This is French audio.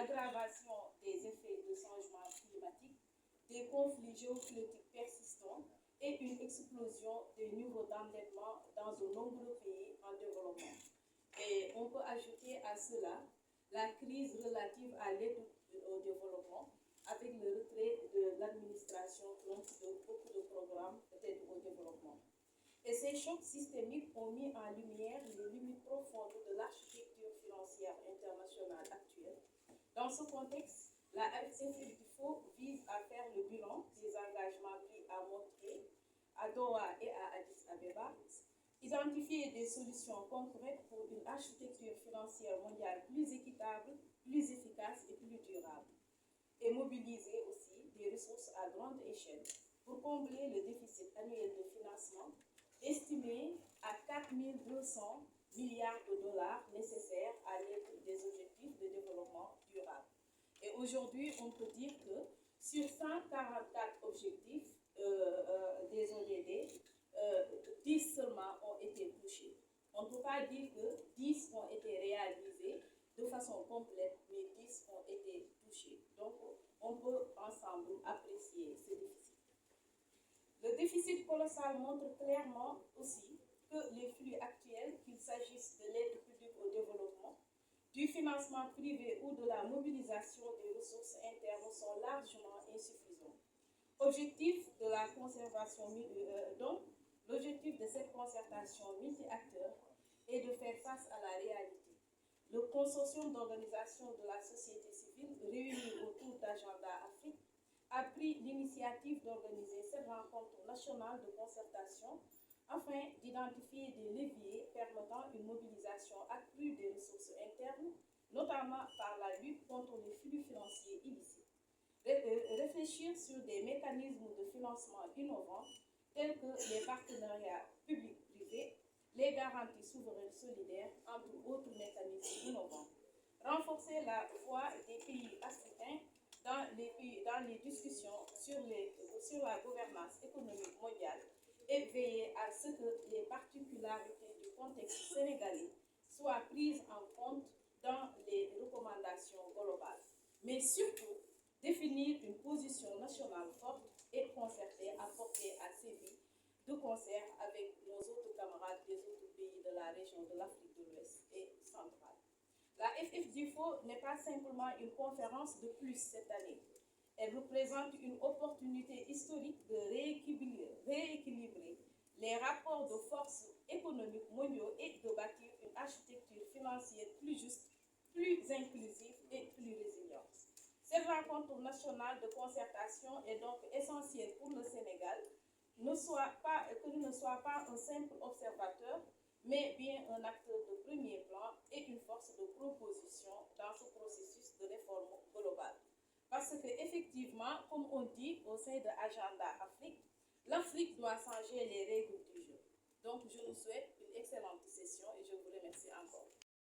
l'aggravation des effets de changement climatique, des conflits géopolitiques persistants et une explosion des niveaux d'endettement dans de nombreux pays en développement. Et on peut ajouter à cela la crise relative à l'aide au développement avec le retrait de l'administration de beaucoup de programmes d'aide au développement. Et ces chocs systémiques ont mis en lumière les limites profondes de l'architecture financière internationale actuelle. Dans ce contexte, la FCFDIFO vise à faire le bilan des engagements pris à Montréal, à Doha et à Addis Abeba, identifier des solutions concrètes pour une architecture financière mondiale plus équitable, plus efficace et plus durable, et mobiliser aussi des ressources à grande échelle pour combler le déficit annuel de financement estimé à 4 200 milliards de dollars nécessaires à l'aide des objectifs de développement durable. Et aujourd'hui, on peut dire que sur 144 objectifs des ODD, 10 seulement ont été touchés. On ne peut pas dire que 10 ont été réalisés de façon complète, mais 10 ont été touchés. Donc, on peut ensemble apprécier ce déficit. Le déficit colossal montre clairement aussi que les flux actuels, qu'il s'agisse de l'aide publique au développement, du financement privé ou de la mobilisation des ressources internes, sont largement insuffisants. Objectif de la conservation, donc, l'objectif de cette concertation multi-acteurs est de faire face à la réalité. Le consortium d'organisations de la société civile réuni autour d'Agenda Afrique a pris l'initiative d'organiser cette rencontre nationale de concertation afin d'identifier des leviers permettant une mobilisation accrue des ressources internes, notamment par la lutte contre les flux financiers illicites. Réfléchir sur des mécanismes de financement innovants tels que les partenariats publics-privés, les garanties souveraines solidaires, entre autres mécanismes innovants. Renforcer la voix des pays africains dans les discussions sur la gouvernance économique mondiale et veiller à ce que les particularités du contexte sénégalais soient prises en compte dans les recommandations globales. Mais surtout, définir une position nationale forte et concertée à porter à Séville, de concert avec nos autres camarades des autres pays de la région de l'Afrique de l'Ouest et centrale. La FFDIFO n'est pas simplement une conférence de plus cette année. Elle représente une opportunité historique de rééquilibrer les rapports de force économiques mondiaux et de bâtir une architecture financière plus juste, plus inclusive et plus résiliente. Cette rencontre nationale de concertation est donc essentielle pour le Sénégal, que ne soit pas un simple observateur, mais bien un acteur de premier plan et une force de proposition dans ce processus de réforme globale. Parce qu'effectivement, comme on dit au sein de Agenda Afrique, l'Afrique doit changer les règles du jeu. Donc, je vous souhaite une excellente session et je vous remercie encore.